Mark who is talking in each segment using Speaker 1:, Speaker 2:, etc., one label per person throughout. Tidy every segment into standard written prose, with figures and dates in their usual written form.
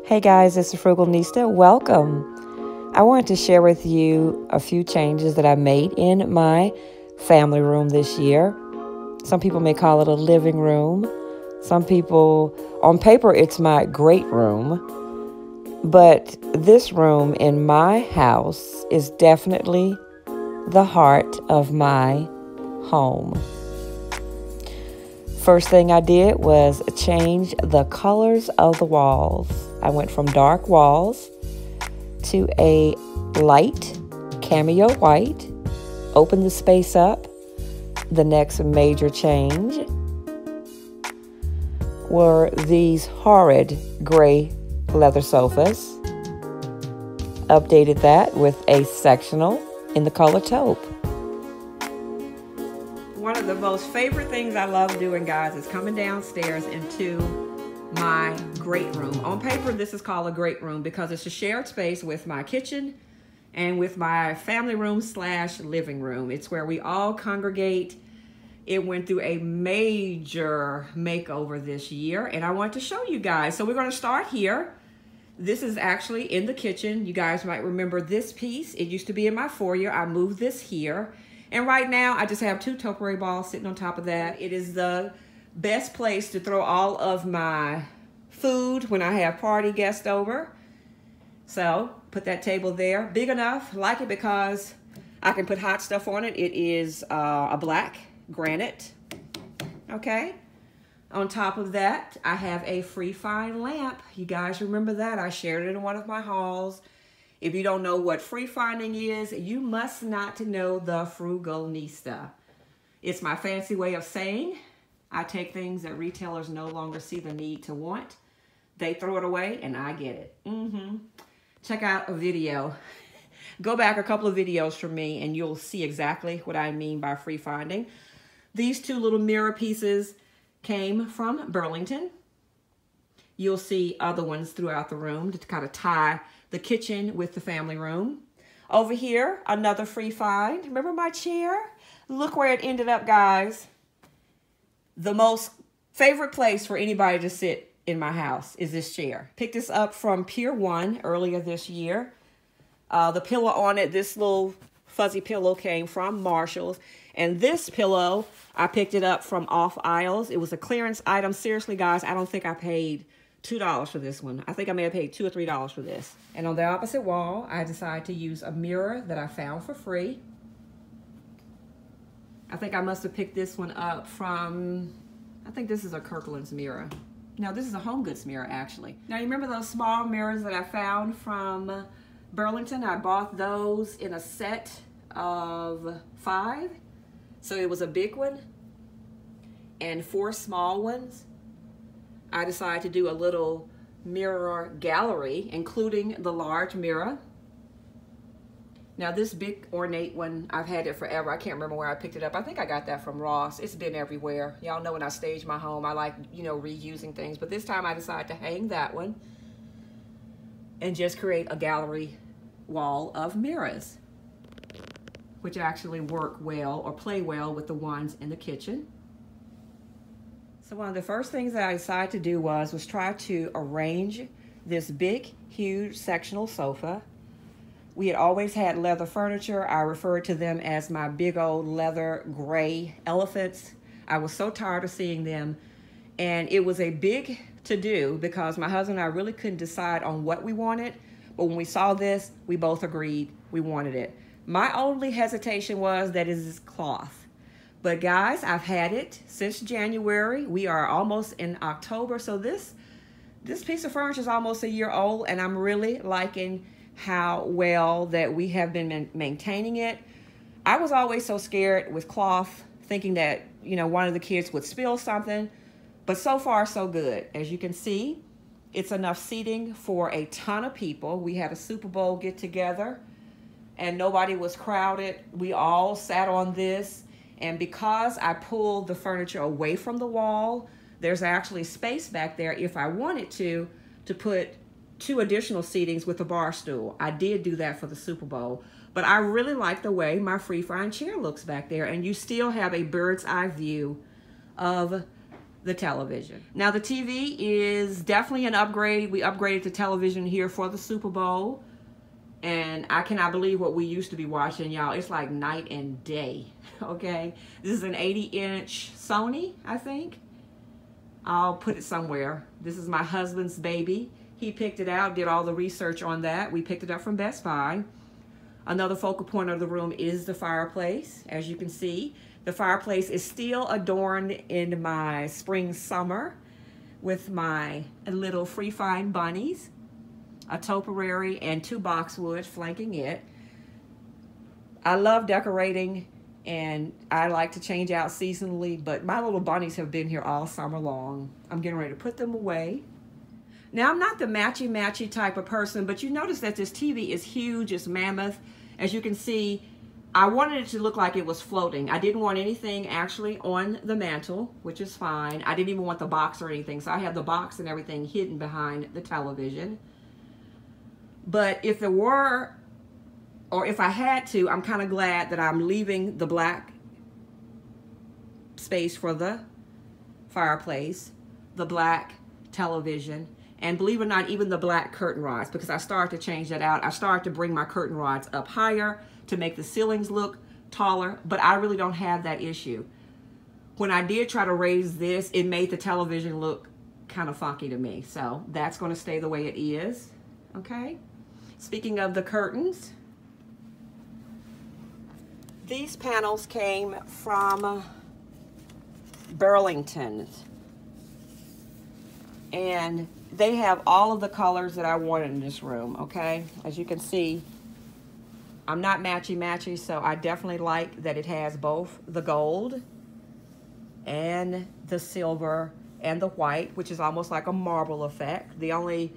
Speaker 1: Hey guys, it's the Frugalnista. Welcome. I wanted to share with you a few changes that I made in my family room this year. Some people may call it a living room. Some people, on paper, it's my great room. But this room in my house is definitely the heart of my home. First thing I did was change the colors of the walls. I went from dark walls to a light cameo white. Opened the space up. The next major change were these horrid gray leather sofas. Updated that with a sectional in the color taupe. One of the most favorite things I love doing, guys, is coming downstairs into my great room. On paper, this is called a great room because it's a shared space with my kitchen and with my family room / living room. It's where we all congregate. It went through a major makeover this year, and I want to show you guys. So we're going to start here. This is actually in the kitchen. You guys might remember this piece. It used to be in my foyer. I moved this here. And right now, I just have 2 topiary balls sitting on top of that. It is the best place to throw all of my food when I have party guests over. So, put that table there. Big enough. Like it because I can put hot stuff on it. It is a black granite. Okay. On top of that, I have a free fine lamp. You guys remember that? I shared it in one of my hauls. If you don't know what free finding is, you must not know the Frugalnista. It's my fancy way of saying I take things that retailers no longer see the need to want. They throw it away and I get it. Check out a video. Go back a couple of videos from me and you'll see exactly what I mean by free finding. These 2 little mirror pieces came from Burlington. You'll see other ones throughout the room to kind of tie the kitchen with the family room. Over here, another free find. Remember my chair? Look where it ended up, guys. The most favorite place for anybody to sit in my house is this chair. Picked this up from Pier 1 earlier this year. The pillow on it, this little fuzzy pillow came from Marshall's. And this pillow, I picked it up from Off Aisles. It was a clearance item. Seriously, guys, I don't think I paid $2 for this one. I think I may have paid $2 or $3 for this. And on the opposite wall, I decided to use a mirror that I found for free. I think I must have picked this one up from, I think this is a Kirkland's mirror. No, this is a Home Goods mirror, actually. Now, you remember those small mirrors that I found from Burlington? I bought those in a set of 5. So it was a big one and 4 small ones. I decided to do a little mirror gallery, including the large mirror. Now this big ornate one, I've had it forever. I can't remember where I picked it up. I think I got that from Ross. It's been everywhere. Y'all know when I stage my home, I like, reusing things. But this time I decided to hang that one and just create a gallery wall of mirrors, which actually work well or play well with the ones in the kitchen. So one of the first things that I decided to do was try to arrange this big, huge sectional sofa. We had always had leather furniture. I referred to them as my big old leather gray elephants. I was so tired of seeing them. And it was a big to-do because my husband and I really couldn't decide on what we wanted. But when we saw this, we both agreed we wanted it. My only hesitation was that it is cloth. But guys, I've had it since January. We are almost in October. So this piece of furniture is almost a year old, and I'm really liking how well that we have been maintaining it. I was always so scared with cloth, thinking that, one of the kids would spill something. But so far, so good. As you can see, it's enough seating for a ton of people. We had a Super Bowl get together and nobody was crowded. We all sat on this. And because I pulled the furniture away from the wall, there's actually space back there if I wanted to put 2 additional seatings with a bar stool. I did do that for the Super Bowl. But I really like the way my free fine chair looks back there. And you still have a bird's eye view of the television. Now the TV is definitely an upgrade. We upgraded the television here for the Super Bowl. And I cannot believe what we used to be watching, y'all. It's like night and day, okay? This is an 80-inch Sony, I think. I'll put it somewhere. This is my husband's baby. He picked it out, did all the research on that. We picked it up from Best Buy. Another focal point of the room is the fireplace. As you can see, the fireplace is still adorned in my spring summer with my little free fine bunnies, a topiary, and 2 boxwoods flanking it. I love decorating, and I like to change out seasonally, but my little bunnies have been here all summer long. I'm getting ready to put them away. Now, I'm not the matchy-matchy type of person, but you notice that this TV is huge, it's mammoth. As you can see, I wanted it to look like it was floating. I didn't want anything actually on the mantle, which is fine. I didn't even want the box or anything, so I have the box and everything hidden behind the television. But if there were, or if I had to, I'm kind of glad that I'm leaving the black space for the fireplace, the black television, and believe it or not, even the black curtain rods, because I started to change that out. I started to bring my curtain rods up higher to make the ceilings look taller, but I really don't have that issue. When I did try to raise this, it made the television look kind of funky to me. So that's going to stay the way it is, okay? Speaking of the curtains, these panels came from Burlington, and they have all of the colors that I wanted in this room, okay? As you can see, I'm not matchy-matchy, so I definitely like that it has both the gold and the silver and the white, which is almost like a marble effect. The only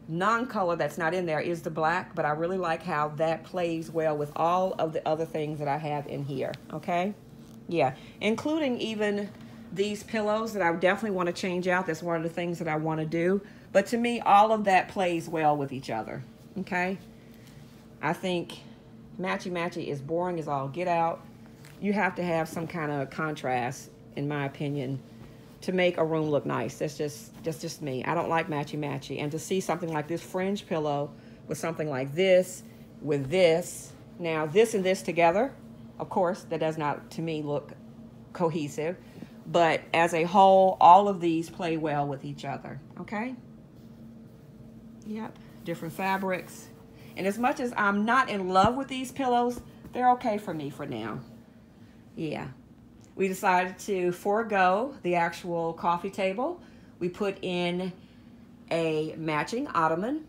Speaker 1: non-color that's not in there is the black, but I really like how that plays well with all of the other things that I have in here, okay? Yeah, including even these pillows that I definitely want to change out. That's one of the things that I want to do. But to me, all of that plays well with each other, okay? I think matchy-matchy is boring as all get out. You have to have some kind of contrast, in my opinion, to make a room look nice. That's just me. I don't like matchy-matchy. And to see something like this fringe pillow with something like this, with this, now this and this together, of course, that does not, to me, look cohesive. But as a whole, all of these play well with each other, okay? Yep, different fabrics. And as much as I'm not in love with these pillows, they're okay for me for now. Yeah. We decided to forego the actual coffee table. We put in a matching ottoman.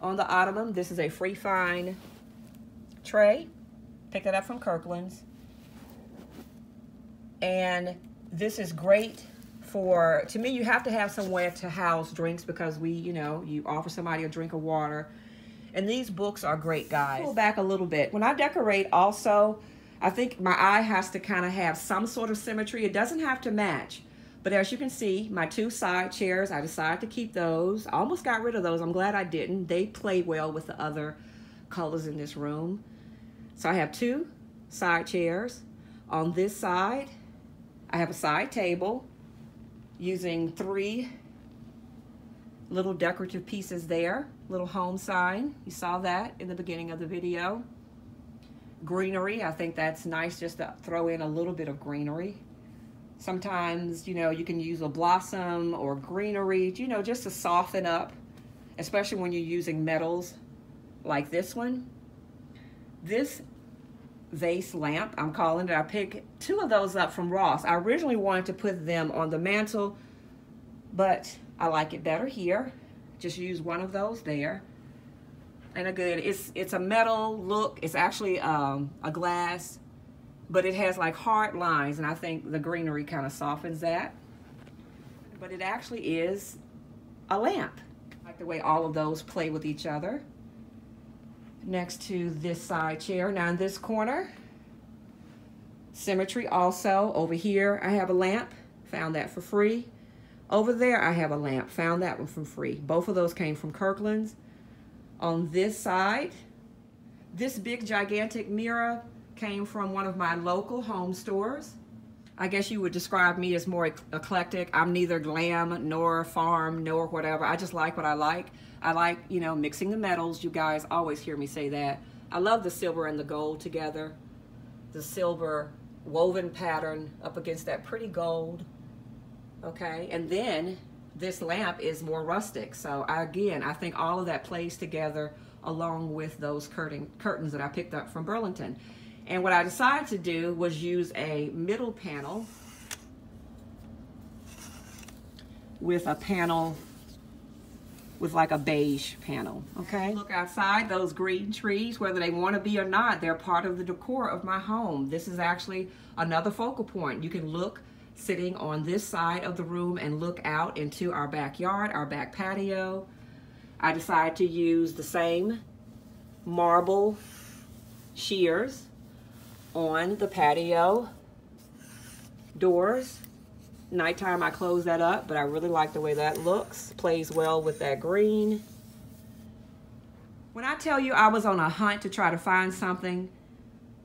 Speaker 1: On the ottoman, this is a free fine tray. Picked it up from Kirkland's. And this is great for, to me, you have to have somewhere to house drinks because you offer somebody a drink of water. And these books are great, guys. Pull back a little bit. When I decorate also, I think my eye has to kind of have some sort of symmetry. It doesn't have to match. But as you can see, my 2 side chairs, I decided to keep those. I almost got rid of those. I'm glad I didn't. They play well with the other colors in this room. So I have 2 side chairs. On this side, I have a side table using 3 little decorative pieces there. Little home sign. You saw that in the beginning of the video. Greenery. I think that's nice just to throw in a little bit of greenery. Sometimes, you can use a blossom or greenery, just to soften up, especially when you're using metals like this one. This vase lamp, I'm calling it. I picked 2 of those up from Ross. I originally wanted to put them on the mantle, but I like it better here. Just use one of those there. And it's a metal look. It's actually a glass, but it has like hard lines, and I think the greenery kind of softens that. But it actually is a lamp. I like the way all of those play with each other. Next to this side chair. Now in this corner, symmetry also. Over here, I have a lamp. Found that for free. Over there, I have a lamp. Found that one for free. Both of those came from Kirkland's. On this side, this big gigantic mirror came from one of my local home stores. I guess you would describe me as more eclectic. I'm neither glam nor farm nor whatever. I just like what I like. I like, you know, mixing the metals. You guys always hear me say that. I love the silver and the gold together. The silver woven pattern up against that pretty gold. Okay, and then this lamp is more rustic. So again, I think all of that plays together along with those curtains that I picked up from Burlington. And what I decided to do was use a middle panel with a panel with like a beige panel, okay? Look outside, those green trees, whether they want to be or not, they're part of the decor of my home. This is actually another focal point. You can look sitting on this side of the room and look out into our backyard, our back patio. I decided to use the same marble shears on the patio doors. Nighttime I close that up, but I really like the way that looks. Plays well with that green. When I tell you I was on a hunt to try to find something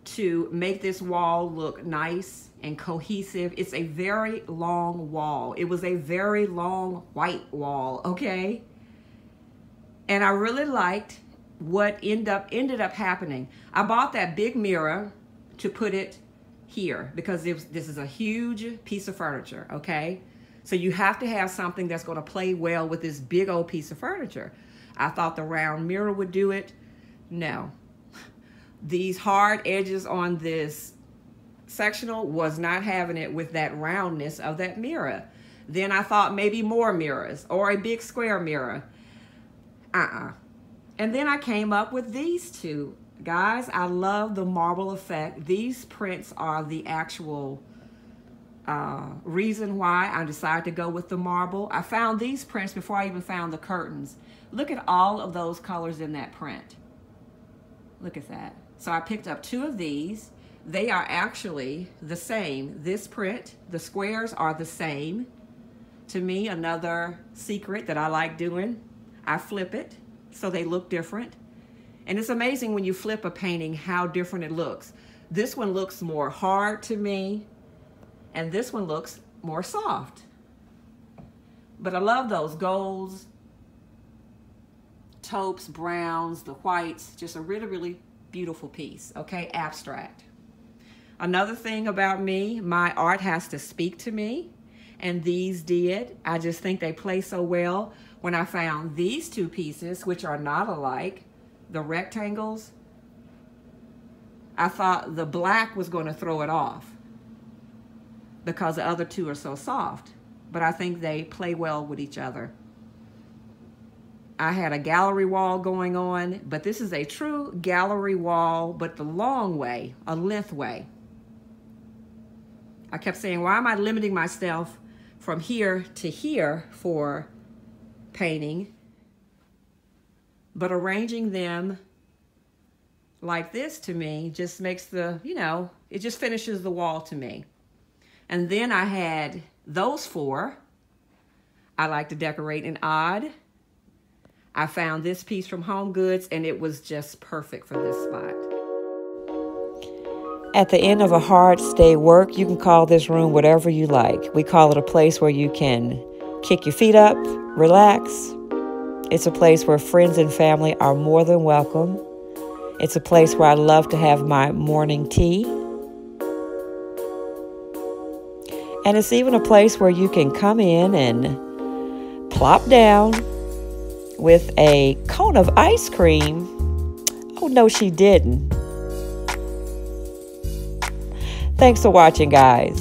Speaker 1: to make this wall look nice and cohesive, it's a very long wall. It was a very long white wall, okay? And I really liked what ended up happening. I bought that big mirror to put it here because this is a huge piece of furniture, okay? So you have to have something that's going to play well with this big old piece of furniture. I thought the round mirror would do it. No. These hard edges on this sectional was not having it with that roundness of that mirror. Then I thought maybe more mirrors or a big square mirror. And then I came up with these two. Guys, I love the marble effect. These prints are the actual reason why I decided to go with the marble. I found these prints before I even found the curtains. Look at all of those colors in that print. Look at that. So I picked up two of these. They are actually the same. This print, the squares are the same. To me, another secret that I like doing, I flip it so they look different. And it's amazing when you flip a painting how different it looks. This one looks more hard to me, and this one looks more soft. But I love those golds, taupes, browns, the whites, just a really, really beautiful piece, okay? Abstract. Another thing about me, my art has to speak to me, and these did. I just think they play so well. When I found these two pieces, which are not alike, the rectangles, I thought the black was going to throw it off because the other two are so soft. But I think they play well with each other. I had a gallery wall going on, but this is a true gallery wall, but the long way, a length way. I kept saying, why am I limiting myself from here to here for painting? But arranging them like this to me just makes the, you know, it just finishes the wall to me. And then I had those four. I like to decorate in odd. I found this piece from Home Goods and it was just perfect for this spot. At the end of a hard day work, you can call this room whatever you like. We call it a place where you can kick your feet up, relax. It's a place where friends and family are more than welcome. It's a place where I love to have my morning tea. And it's even a place where you can come in and plop down with a cone of ice cream. Oh, no, she didn't. Thanks for watching, guys.